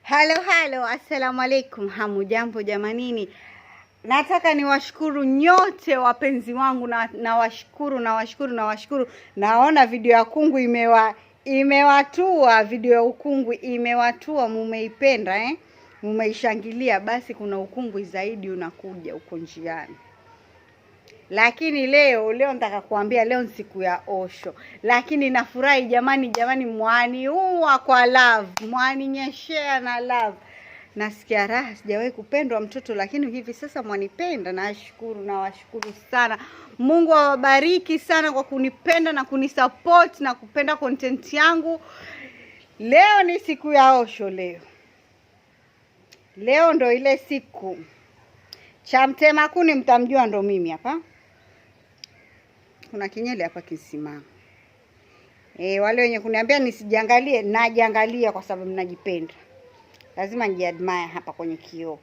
Halo, assalamu alaikum. Hamujambo jamanini. Nataka niwashukuru nyote wapenzi wangu na nawashukuru. Naona video ya kungu imewatua, video ya ukungu imewatua, mumeipenda mumeishangilia. Basi kuna ukungu zaidi unakuja uko njiani. Lakini leo nataka kuambia leo ni siku ya Osho. Lakini nafurahi jamani, mwani uwa kwa love, mwani nyeshea na love. Nasikia raha, sijawahi kupendwa mtoto, lakini hivi sasa mwanipenda. Nawashukuru sana. Mungu awabariki sana kwa kunipenda na kunisupport na kupenda content yangu. Leo ni siku ya Osho leo ndo ile siku. Cha mtema kuni mtamjua ndo mimi hapa. Kuna kinyele hapa kisimama. Wale wenye kuniambia nisijiangalie, najiangalia kwa sababu najipenda. Lazima nijiadmire hapa kwenye kioo.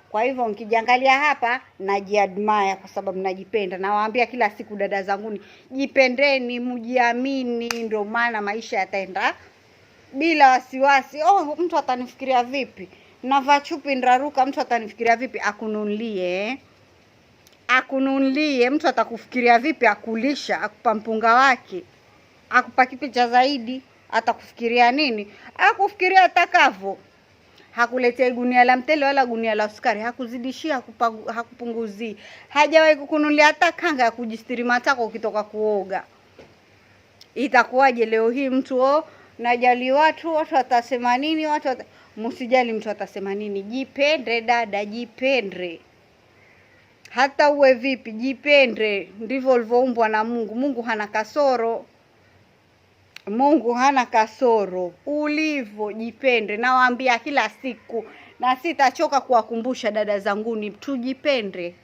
Kwa hivyo nikijiangalia hapa najiadmire kwa sababu najipenda. Nawaambia kila siku dada zanguni, jipendeni, mjiamini, ndio maana maisha yataenda bila wasiwasi. Mtu atanifikiria vipi? Navaa chupi ndaruka, mtu atanifikiria vipi? Akununulie, mtu atakufikiria vipi? Akulisha, akupa mpunga wake, akupa kipi cha zaidi, atakufikiria nini? Akufikiria atakavyo. Hakuletea gunia la mtele wala gunia la sukari, hakuzidishia, hakupunguzii. Hajawahi kukununulia hata kanga ya kujistiri matako ukitoka kuoga. Itakuwaje leo hii mtu najali watu watasema nini? Msijali mtu atasema nini. Jipende dada, jipende. Hata uwe vipi, jipende. Ndivyo ulivyoumbwa na Mungu. Mungu hana kasoro. Ulivyo jipende. Nawaambia kila siku na sitachoka kuwakumbusha dada zanguni, tujipende.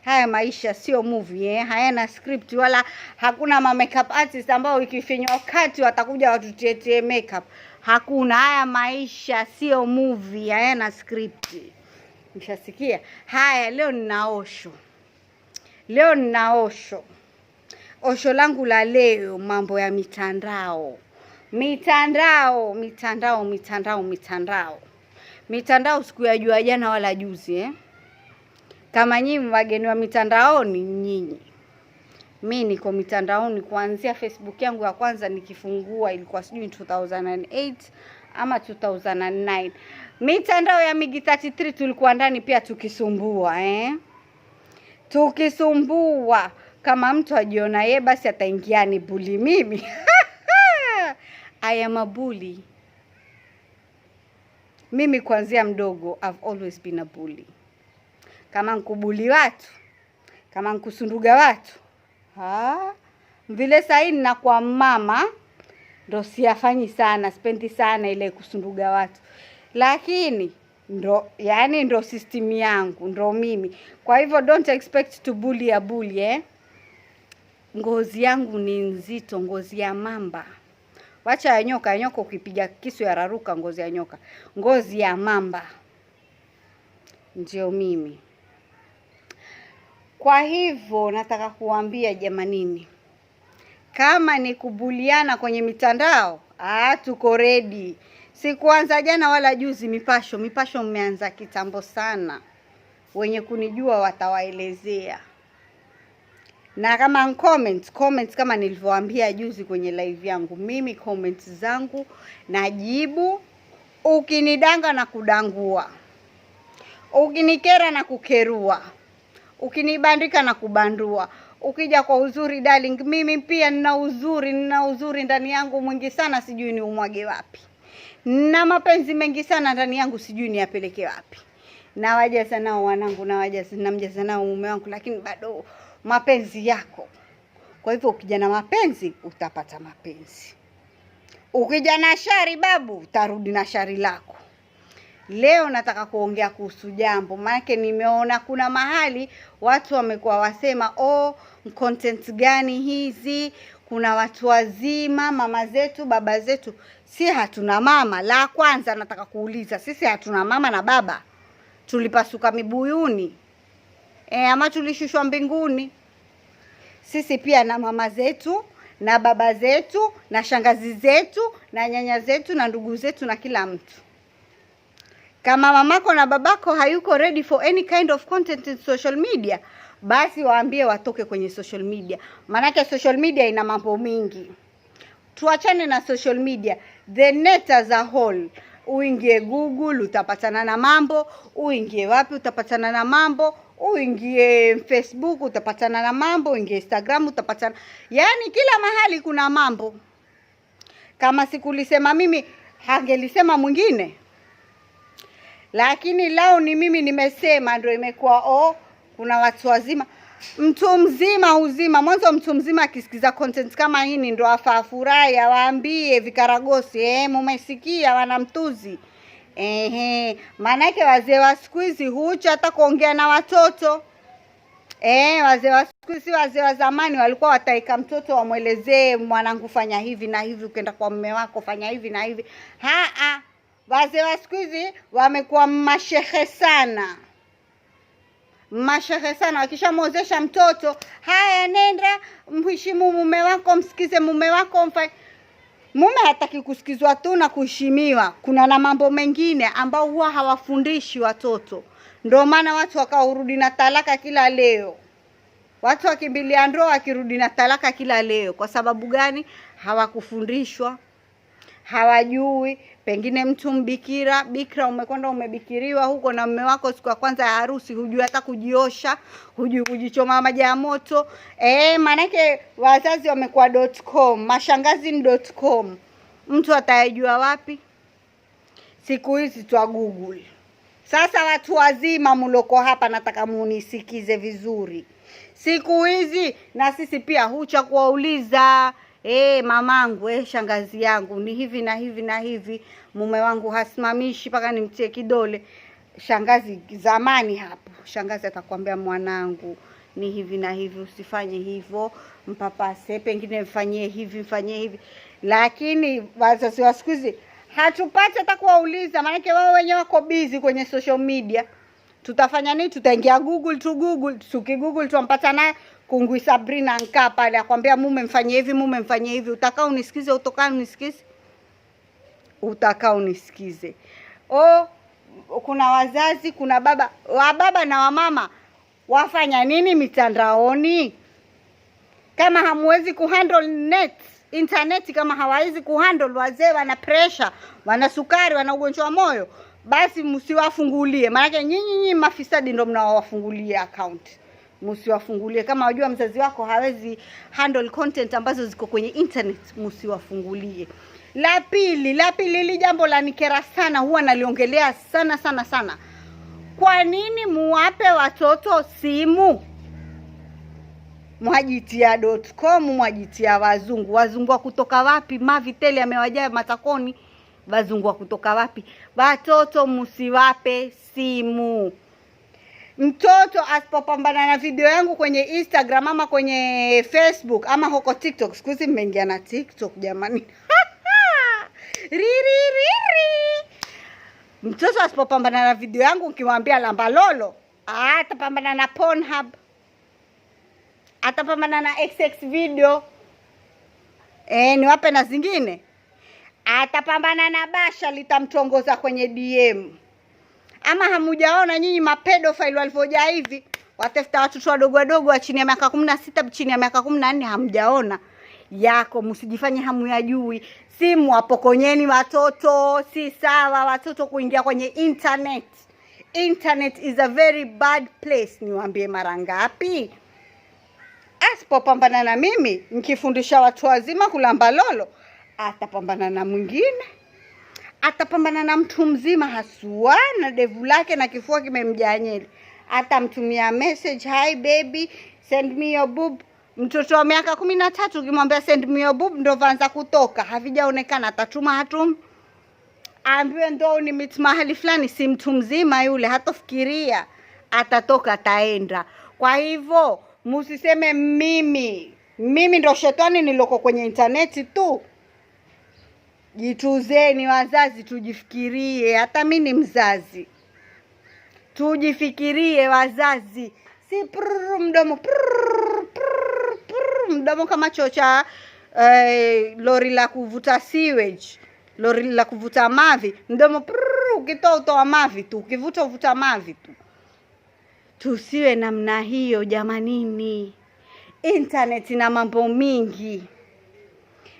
Haya maisha sio movie hayana script, wala hakuna makeup artist ambao ikifinywa wakati watakuja watutietie makeup. Hakuna. Haya maisha sio movie, hayana script. Mshasikia? Haya, leo nina Osho. Osho langu la leo, mambo ya mitandao. Mitandao sikuyajua jana wala juzi Kama nyinyi wageni wa mitandaoni nyinyi. Mimi niko mitandaoni kuanzia Facebook yangu ya kwanza nikifungua ilikuwa sijui 2008 ama 2009. Mitandao ya Migi 33 tulikuwa ndani pia tukisumbua Tukisumbua. Kama mtu ajiona yeye basi ataingia ni bully mimi. I am a bully. Mimi kuanzia mdogo I've always been a bully. Kama nkubuli watu, kama nkusunduga watu, vile sasa na kwa mama ndo siyafanyi sana, spendi sana ile kusunduga watu. Lakini ndo system yangu, ndo mimi. Kwa hivyo don't expect to bully a bully Ngozi yangu ni nzito, ngozi ya mamba. Wacha ya nyoka ukipiga kisu ya raruka ngozi ya nyoka. Ngozi ya mamba ndio mimi. Kwa hivyo nataka kuambia jamanini, kama ni kubuliana kwenye mitandao, tuko ready. Sikuanza jana wala juzi mipasho mmeanza kitambo sana. Wenye kunijua watawaelezea. Na kama comments kama nilivyowaambia juzi kwenye live yangu, mimi comments zangu najibu. Ukinidanga na kudangua, ukinikera na kukerua, ukinibandika na kubandua. Ukija kwa uzuri darling, mimi pia nina uzuri ndani yangu mwingi sana, sijui ni umwage wapi. Na mapenzi mengi sana ndani yangu, sijui ni yapeleke wapi. Na wajaza nao wanangu, namjaza nao mume wangu, lakini bado mapenzi yako. Kwa hivyo ukija na mapenzi utapata mapenzi. Ukija na shari babu, utarudi na shari lako. Leo nataka kuongea kuhusu jambo, maana nimeona kuna mahali watu wamekuwa wasema content gani hizi? Kuna watu wazima, mama zetu, baba zetu. Si hatuna mama. La kwanza nataka kuuliza, sisi hatuna mama na baba? Tulipasuka mibuyuni ama tulishushwa mbinguni? Sisi pia na mama zetu na baba zetu na shangazi zetu na nyanya zetu na ndugu zetu na kila mtu. Kama mamako na babako hayuko ready for any kind of content in social media, basi waambie watoke kwenye social media. Manake social media ina mambo mingi. Tuachane na social media, the net as a whole. Uingie Google utapatana na mambo, uingie wapi utapatana na mambo, uingie Facebook utapatana na mambo, uingie Instagram utapatana. Yaani kila mahali kuna mambo. Kama sikulisema mimi, hangelisema mwingine. Lakini lao ni mimi nimesema, ndio imekuwa kuna watu wazima. Mtu mzima uzima, mwanzo mtu mzima akisikiza content kama hii ndio afurahi, waambie vikaragosi, mumesikia wanamtuzi. Maana yake wazee wa siku hizi hucha hata kuongea na watoto. Wazee wa siku hizi, wazee wa zamani walikuwa wataika mtoto wamuelezee, mwanangu fanya hivi na hivi, ukienda kwa mume wako fanya hivi na hivi. Wazee wa siku hizi wamekuwa mashehe sana. Mashehe sana, wakishamwozesha mtoto, haya nenda mheshimu mume wako, msikize mume wako. Mume hataki kusikizwa tu na kuheshimiwa. Kuna na mambo mengine ambao huwa hawafundishi watoto. Ndio maana watu wakaurudi na talaka kila leo. Watu wakimbilia ndoa wakirudi na talaka kila leo. Kwa sababu gani? Hawakufundishwa. Hawajui. Pengine mtu bikira umekwenda umebikiriwa huko na mume wako siku ya kwanza ya harusi, hujui hata kujiosha, hujui kujichoma maji ya moto. Manake wazazi wamekuwa .com, mashangazi ni .com. Mtu atayajua wapi? Siku hizi twa Google. Sasa watu wazima mloko hapa, nataka munisikize vizuri. Siku hizi na sisi pia hucha kuwauliza, mamangu, shangazi yangu ni hivi na hivi na hivi, mume wangu hasimamishi paka nimtie kidole. Shangazi zamani hapo, shangazi atakwambia mwanangu ni hivi na hivi, usifanye hivyo, mpapase, pengine mfanyie hivi. Lakini wazazi wa siku hizi hatupati hata kuwauliza, maana wao wenyewe wako busy kwenye social media. Tutafanya nini? Tutaingia Google, tukigoogle tumpata naye Kungwi Sabrina nkaa pale akwambia mume mfanyie hivi, utakao unisikize, utokao unisikize. Utakao unisikize. Kuna wazazi, kuna baba na wamama wafanya nini mitandaoni? Kama hamwezi kuhandle internet, kama hawawezi kuhandle, wazee wana pressure, wana sukari, wana ugonjwa wa moyo, basi msiwafungulie. Maana nyinyi mafisadi ndio mnawafungulia account. Msiwafungulie. Kama wajua mzazi wako hawezi handle content ambazo ziko kwenye internet, msiwafungulie. La pili jambo la nikera sana, huwa naliongelea sana. Kwa nini muwape watoto simu? Mwajitia .com, mwajitia wazungu. Wazungu wa kutoka wapi? Maviteli amewajaa matakoni. Wazungu wa kutoka wapi? Watoto msiwape simu. Mtoto asipopambana na video yangu kwenye Instagram ama kwenye Facebook ama huko TikTok. Siku hizi mmeingia na TikTok jamani. Mtoto asipopambana na video yangu ukimwambia lamba lolo, atapambana na Pornhub. Atapambana na XX video. Niwape na zingine. Atapambana na basha litamtongoza kwenye DM. Ama hamujaona nyinyi mapedophile walivojaa hivi, watafuta watoto wadogo wa chini ya miaka 16, chini ya miaka 14, hamjaona? Yako msijifanye hamuyajui. Simu wapokonyeni watoto, si sawa watoto kuingia kwenye internet. Internet is a very bad place, niwaambie mara ngapi? Asipopambana na mimi nikifundisha watu wazima kulamba lolo, atapambana na mwingine. Atapambana na mtu mzima haswa na devu lake na kifua kimemjaa nyeli. Atamtumia message, hi baby, send me your boob. Mtoto wa miaka 13 ukimwambia send me your boob ndo vaanza kutoka. Havijaonekana, atatuma hatum. Ambiwe ndo ni meet mahali fulani, si mtu mzima yule, hatafikiria. Atatoka, ataenda. Kwa hivyo msiseme mimi ndo shetani niloko kwenye interneti tu. Jituzeni wazazi, tujifikirie. Hata mimi ni mzazi. Tujifikirie wazazi. Si mdomo kama chocha lori la kuvuta sewage, lori la kuvuta mavi, mdomo ukitoa utoa mavi tu, ukivuta uvuta mavi tu. Tusiwe namna hiyo jamanini. Internet ina mambo mingi.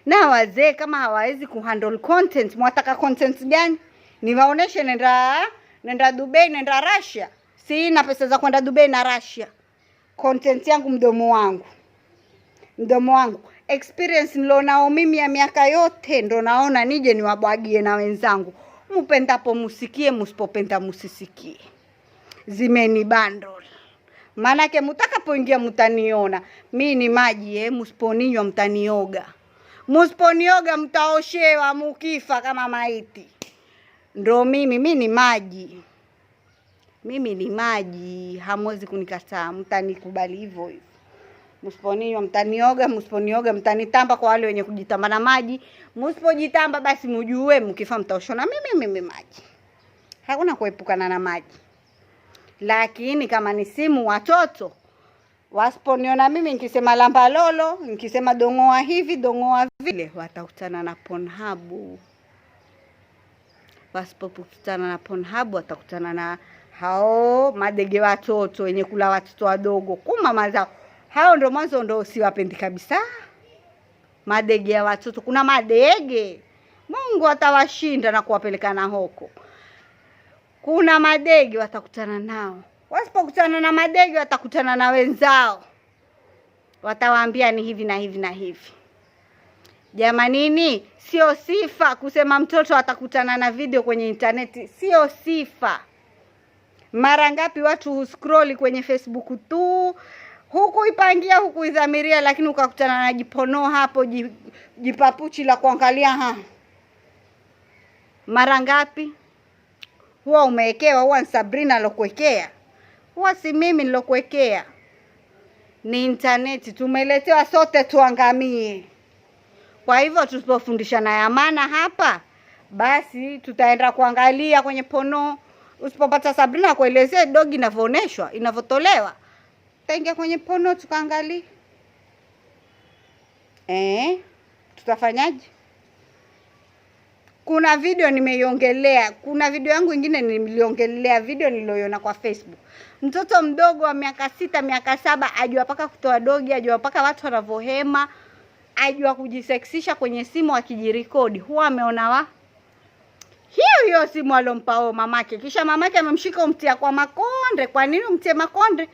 Na wazee kama hawawezi kuhandle content, mwataka content gani? Niwaoneshe nenda Dubai, nenda Russia. Sina pesa za kwenda Dubai na Russia. Content yangu mdomo wangu. Experience nilionao mimi ya miaka yote ndo naona nije niwabwagie na wenzangu. Mpendapo musikie, musipopenda musisikie. Zimeni bundle. Manake mutakapoingia mtaniona. Mimi ni maji musiponinywa mtanioga. Musiponioga mtaoshewa mukifa kama maiti. Ndo mimi ni maji. Mimi ni maji, hamwezi kunikataa, mtanikubali hivyo hivyo. Musiponinywa mtanioga, musiponioga mtanitamba kwa wale wenye kujitamba na maji. Musipojitamba basi mjue mkifa mtaoshona. Mimi maji. Hakuna kuepukana na maji. Lakini kama ni simu watoto, wasiponiona mimi nikisema lamba lolo, nikisema dongoa hivi, dongoa vile, watakutana na Pornhub. Wasipokutana na Pornhub watakutana na hao madege watoto wenye kula watoto wadogo. Mama zao. Hao ndo mwanzo ndo siwapendi kabisa. Madege ya watoto, kuna madege. Mungu atawashinda na kuwapeleka na hoko. Kuna madege watakutana nao. Wasipokutana na madege watakutana na wenzao. Watawaambia ni hivi na hivi na hivi. Jamanini, sio sifa kusema mtoto atakutana na video kwenye interneti. Sio sifa. Mara ngapi watu scroll kwenye Facebook tu, huku ipangia huku idhamiria, lakini ukakutana na jipono hapo, jipapuchi la kuangalia Mara ngapi? Huwa umewekewa, huwa ni Sabrina alokuwekea. Huwa si mimi nilokuwekea. Ni interneti tumeletewa sote tuangamie. Kwa hivyo tusipofundishana ya maana hapa, basi tutaenda kuangalia kwenye pono. Usipopata Sabrina kuelezea dogi inavyooneshwa, inavyotolewa, taingia kwenye pono tukaangalia. Tutafanyaje? Kuna video nimeiongelea, kuna video yangu nyingine niliongelea, video niliyoiona kwa Facebook. Mtoto mdogo wa miaka 6, miaka 7 ajua paka kutoa dogi, ajua paka watu wanavohema, ajua kujiseksisha kwenye simu akijirekodi. Huwa ameona hiyo simu alompao mamake. Kisha mamake amemshika umtia kwa makonde. Kwa nini umtie makonde?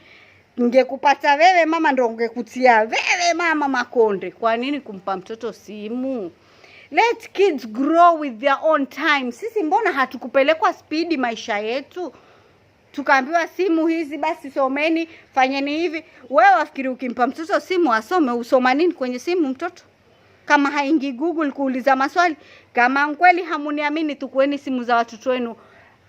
Ngekupata wewe mama ndo ungekutia wewe mama makonde. Kwa nini kumpa mtoto simu? Let kids grow with their own time. Sisi mbona hatukupelekwa speedi maisha yetu? Tukaambiwa simu hizi basi someni, fanyeni hivi. Wewe wafikiri ukimpa mtoto simu asome, usoma nini kwenye simu mtoto? Kama haingi Google kuuliza maswali. Kama kweli hamuniamini, tukueni simu za watoto wenu.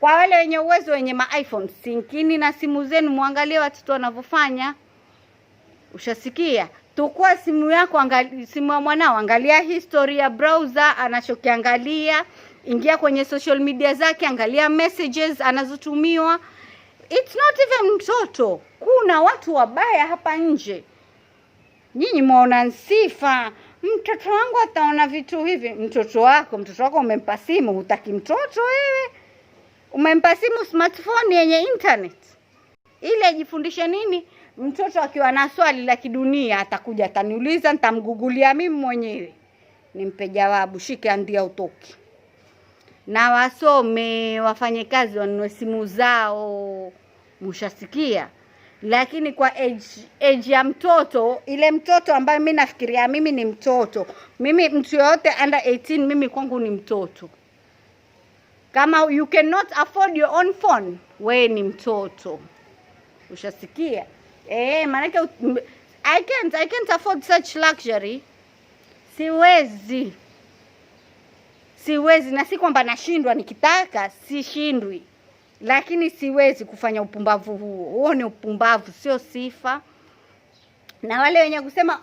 Kwa wale wenye uwezo, wenye iPhone, sinkini na simu zenu muangalie watoto wanavyofanya. Ushasikia? Tukua simu yako, angalia simu ya mwanao, angalia history ya browser anachokiangalia, ingia kwenye social media zake, angalia messages anazotumiwa. It's not even mtoto. Kuna watu wabaya hapa nje. Nyinyi muona sifa. Mtoto wangu ataona vitu hivi. Mtoto wako umempa simu, hutaki mtoto wewe? Umempa simu smartphone yenye internet. Ile ajifundishe nini? Mtoto akiwa na swali la kidunia atakuja ataniuliza, nitamgugulia mimi mwenyewe. Nimpe jawabu, shike andia utoki. Na wasome, wafanye kazi, wanunue simu zao. Mshasikia? Lakini kwa age ya mtoto, ile mtoto ambaye mimi nafikiria mimi ni mtoto. Mimi mtu yote under 18 mimi kwangu ni mtoto. Kama you cannot afford your own phone, wewe ni mtoto. Ushasikia? Maana I can't afford such luxury. Siwezi, na si kwamba nashindwa, nikitaka sishindwi. Lakini siwezi kufanya upumbavu huo. Huo ni upumbavu, sio sifa. Na wale wenye kusema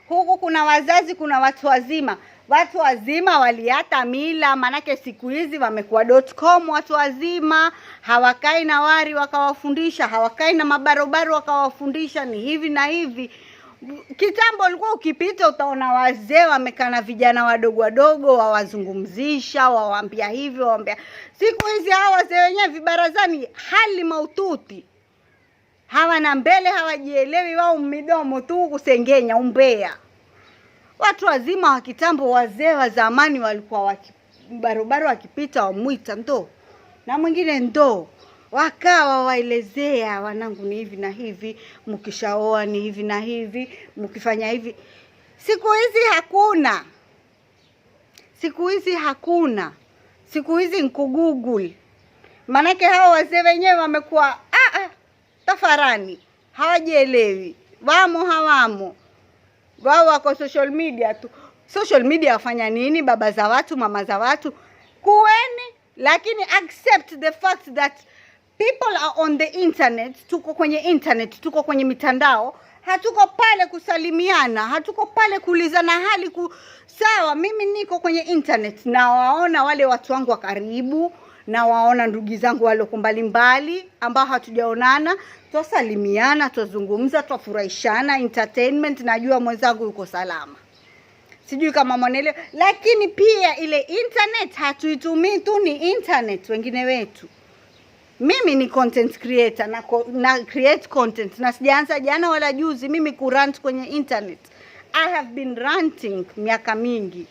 huku kuna wazazi, kuna watu wazima. Watu wazima waliata mila, manake siku hizi wamekuwa .com watu wazima. Hawakai na wari wakawafundisha, hawakai na mabarobaro wakawafundisha ni hivi na hivi. Kitambo ulikuwa ukipita utaona wazee wamekaa na vijana wadogo wadogo, wawazungumzisha, wawaambia hivyo, waambia. Siku hizi hawa wazee wenyewe vibarazani hali maututi. Hawana mbele, hawajielewi, wao midomo tu kusengenya, umbea. Watu wazima wa kitambo, wazee wa zamani walikuwa barobaro wakipita wamuita ndo. Na mwingine ndo. Wakawa waelezea, wanangu ni hivi na hivi, mkishaoa ni hivi na hivi, mkifanya hivi. Siku hizi hakuna. Siku hizi hakuna. Siku hizi nku Google. Manake hao wazee wenyewe wamekuwa tafarani. Hawajielewi. Wamo hawamo. Wao wako social media tu. Social media wafanya nini? Baba za watu, mama za watu. Kuweni, lakini accept the fact that people are on the internet. Tuko kwenye internet, tuko kwenye mitandao. Hatuko pale kusalimiana, hatuko pale kuulizana hali sawa. Mimi niko kwenye internet na waona wale watu wangu wa karibu, na waona ndugu zangu wale mbali ambao hatujaonana, tusalimiana, tuzungumza, tufurahishana, entertainment, najua mwenzangu yuko salama. Sijui kama mwanelewa, lakini pia ile internet hatuitumii tu ni internet wengine wetu. Mimi ni content creator na create content, na sijaanza jana wala juzi mimi kurant kwenye internet. I have been ranting miaka mingi.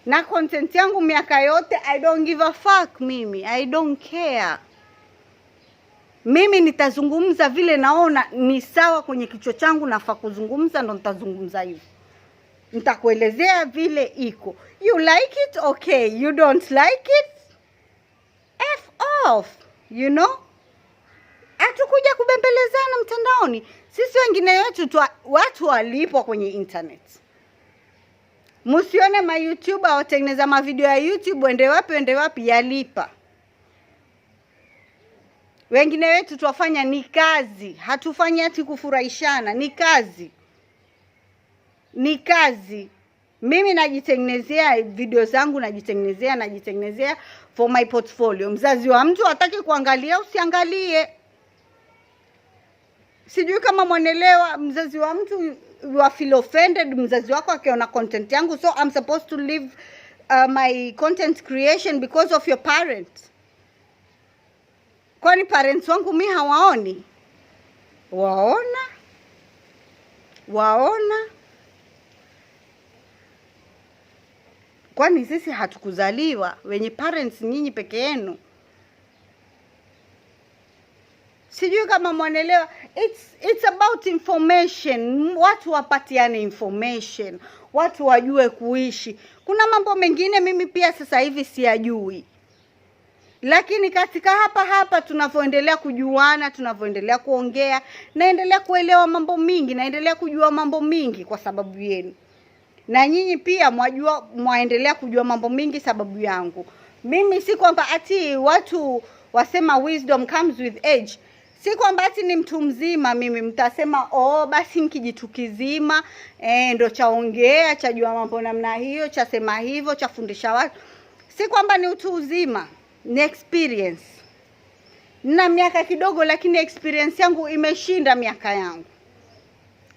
Na content yangu miaka yote, I don't give a fuck mimi. I don't care. Mimi nitazungumza vile naona ni sawa kwenye kichwa changu, nafaa kuzungumza ndo nitazungumza hivyo. Nitakuelezea vile iko. You like it? Okay. You don't like it? F off. You know? Hatukuja kubembelezana mtandaoni. Sisi wengine wetu watu walipo kwenye internet. Musione ma YouTuber watengeneza ma video ya YouTube ende wapi yalipa. Wengine wetu tuwafanya ni kazi. Hatufanyi ati kufurahishana, ni kazi. Ni kazi. Mimi najitengenezea video zangu, najitengenezea for my portfolio. Mzazi wa mtu hataki kuangalia, usiangalie. Sijui kama mwanaelewa. Mzazi wa mtu you feel offended, mzazi wako akiona content yangu, so I'm supposed to leave my content creation because of your parents. Kwani parents wangu mimi hawaoni? Waona. Kwani sisi hatukuzaliwa wenye parents nyinyi peke yenu? Sijui kama mwanaelewa. It's about information. Watu wapatiane information. Watu wajue kuishi. Kuna mambo mengine mimi pia sasa hivi siyajui. Lakini katika hapa tunavyoendelea kujuana, tunavyoendelea kuongea, naendelea kuelewa mambo mingi, naendelea kujua mambo mingi kwa sababu yenu. Na nyinyi pia mwaendelea kujua mambo mingi sababu yangu. Mimi si kwamba ati watu wasema wisdom comes with age. Si kwamba ati ni mtu mzima mimi mtasema basi nikijitu kizima ndo chaongea, chajua mambo namna hiyo, chasema hivyo, chafundisha watu. Si kwamba ni utu uzima, ni experience. Na miaka kidogo lakini experience yangu imeshinda miaka yangu.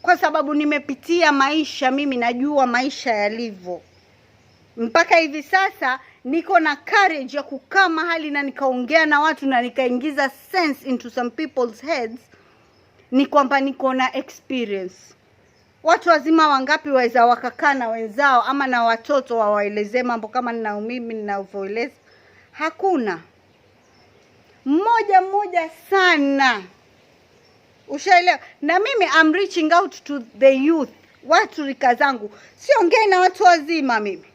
Kwa sababu nimepitia maisha, mimi najua maisha yalivyo. Mpaka hivi sasa niko na courage ya kukaa mahali na nikaongea na watu na nikaingiza sense into some people's heads. Ni kwamba niko na experience. Watu wazima wangapi waweza wakakaa na wenzao ama na watoto wawaelezee mambo kama nina mimi ninavyoeleza? Hakuna. Mmoja sana. Ushaelewa? Na mimi I'm reaching out to the youth. Watu rika zangu. Siongei na watu wazima mimi.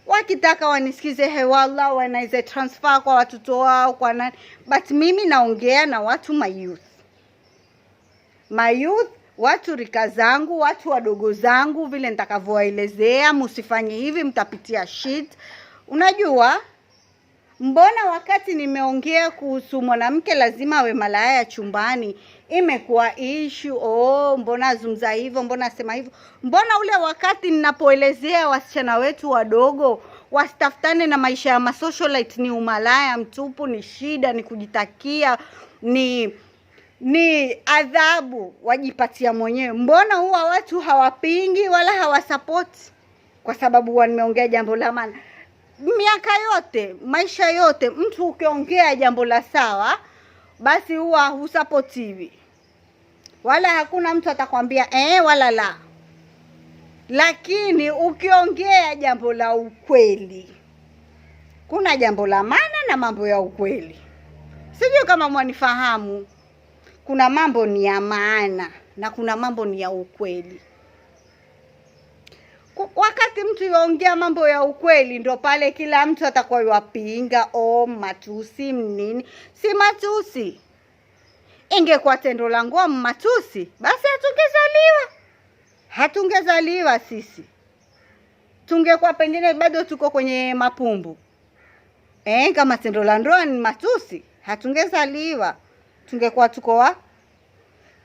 Wakitaka wanisikize wallah wanaweza transfer kwa watoto wao kwa nani. But mimi naongea na watu my youth, watu rika zangu, watu wadogo zangu vile nitakavyoelezea, msifanye hivi mtapitia shit. Unajua? Mbona wakati nimeongea kuhusu mwanamke lazima awe malaya chumbani imekuwa issue? Mbona azungumza hivyo, mbona sema hivyo? Mbona ule wakati ninapoelezea wasichana wetu wadogo wasitafutane na maisha ya masocialite ni umalaya mtupu, ni shida, ni kujitakia, ni ni adhabu wajipatia mwenyewe. Mbona huwa watu hawapingi wala hawasapoti? Kwa sababu wameongea jambo la maana. Miaka yote, maisha yote, mtu ukiongea jambo la sawa, basi huwa husapotiwi. Wala hakuna mtu atakwambia wala la. Lakini ukiongea jambo la ukweli, kuna jambo la maana na mambo ya ukweli. Sijui kama mwanifahamu. Kuna mambo ni ya maana na kuna mambo ni ya ukweli. Wakati mtu yongea mambo ya ukweli, ndo pale kila mtu atakuwa yupinga, matusi nini. Si matusi. Ingekuwa tendo la ngoa matusi, basi hatungezaliwa sisi. Tungekuwa pengine bado tuko kwenye mapumbu. Kama tendo la ndoa ni matusi, hatungezaliwa. Tungekuwa tuko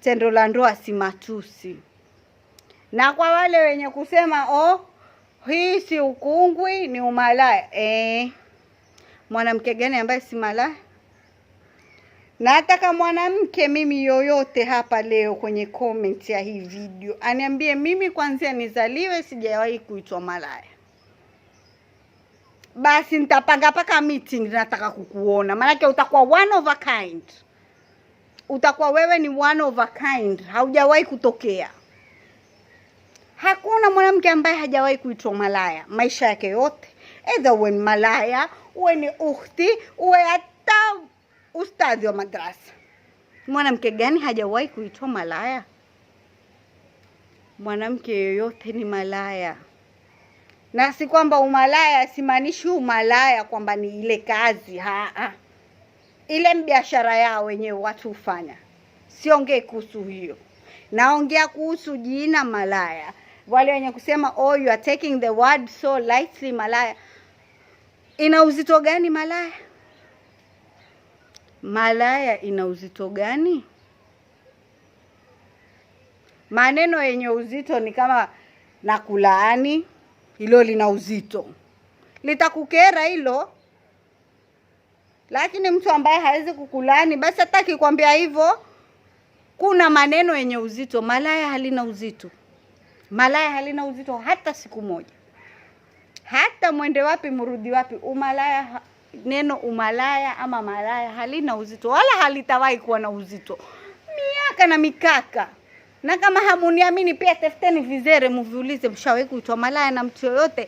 tendo la ndoa si matusi. Na kwa wale wenye kusema hii si ukungwi, ni umalaya. Mwanamke gani ambaye si malaya? Nataka mwanamke mimi yoyote hapa leo kwenye comment ya hii video aniambie mimi kwanza nizaliwe sijawahi kuitwa malaya. Basi nitapanga paka meeting, nataka kukuona. Maana utakuwa one of a kind. Utakuwa wewe ni one of a kind. Haujawahi kutokea. Hakuna mwanamke ambaye hajawahi kuitwa malaya maisha yake yote. Either uwe ni malaya, uwe ni ukhti, uwe hata ustadhi wa madrasa. Mwanamke gani hajawahi kuitwa malaya? Mwanamke yoyote ni malaya. Na si kwamba umalaya simaanishi umalaya kwamba ni ile kazi, ile biashara yao wenyewe watu hufanya. Siongee kuhusu hiyo. Naongea kuhusu jina malaya. Wale wenye kusema you are taking the word so lightly, malaya. Ina uzito gani malaya? Malaya ina uzito gani? Maneno yenye uzito ni kama nakulaani, hilo lina uzito. Litakukera hilo. Lakini mtu ambaye hawezi kukulaani basi hataki kuambia hivyo. Kuna maneno yenye uzito. Malaya halina uzito. Malaya halina uzito hata siku moja. Hata mwende wapi murudi wapi, umalaya, neno umalaya ama malaya halina uzito wala halitawahi kuwa na uzito miaka na mikaka. Na kama hamuniamini pia tafuteni vizere mviulize mshawahi kuitwa malaya na mtu yoyote,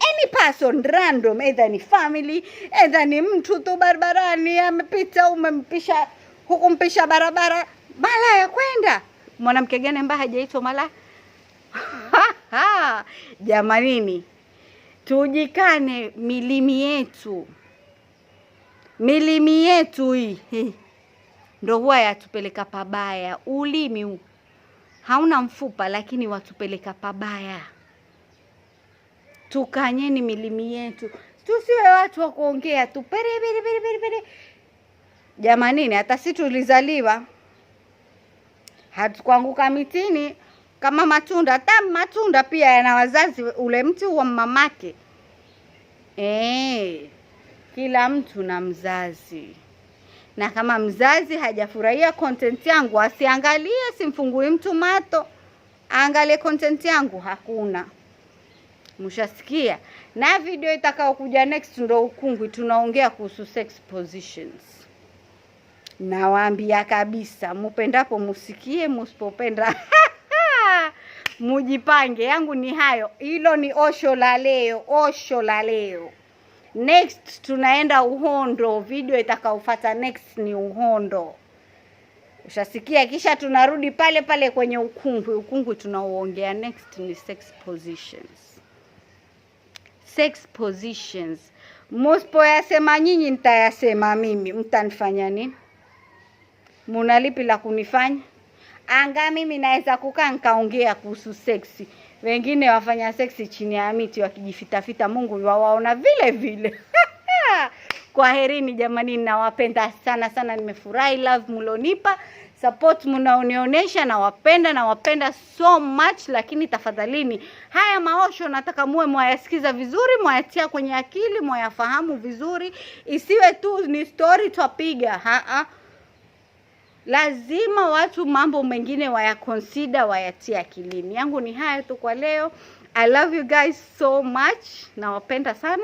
any person random, either ni family, either ni mtu tu barabarani amepita, umempisha hukumpisha barabara, malaya kwenda. Mwanamke gani ambaye hajaitwa malaya? Jamanini, tujikane milimi yetu. Milimi yetu hii ndio huwa yatupeleka pabaya. Ulimi huu hauna mfupa lakini watupeleka pabaya. Tukanyeni milimi yetu. Tusiwe watu wa kuongea tu pere. Jamanini, hata sisi tulizaliwa hatukuanguka mitini kama matunda. Hata matunda pia yana wazazi, ule mti wa mamake. Kila mtu na mzazi. Na kama mzazi hajafurahia content yangu, asiangalie, simfungui mtu mato. Angalie content yangu, hakuna. Mshasikia? Na video itakao kuja next ndo ukungwi, tunaongea kuhusu sex positions. Nawaambia kabisa, mupendapo musikie, musipopenda mujipange. Yangu ni hayo. Hilo ni osho la leo. Next tunaenda uhondo. Video itakaofuata next ni uhondo. Ushasikia? Kisha tunarudi pale pale kwenye ukungwi. Ukungwi tunaoongea next ni sex positions. Sex positions. Mospo yasema nyinyi, nitayasema mimi. Mtanifanya nini? Munalipi la kunifanya? Anga mimi naweza kukaa nikaongea kuhusu seksi. Wengine wafanya seksi chini ya miti wakijifitafita, Mungu yuwaona vile vile. Kwaherini jamani, nawapenda sana. Nimefurahi love mlonipa, support mnaonionyesha, nawapenda so much. Lakini tafadhalini, haya maosho nataka muwe mwayasikiza vizuri, mwayatia kwenye akili, mwayafahamu vizuri. Isiwe tu ni story twapiga. lazima watu mambo mengine consider, wayatie akilini. Yangu ni haya tu kwa leo. I love you guys so much. Nawapenda sana.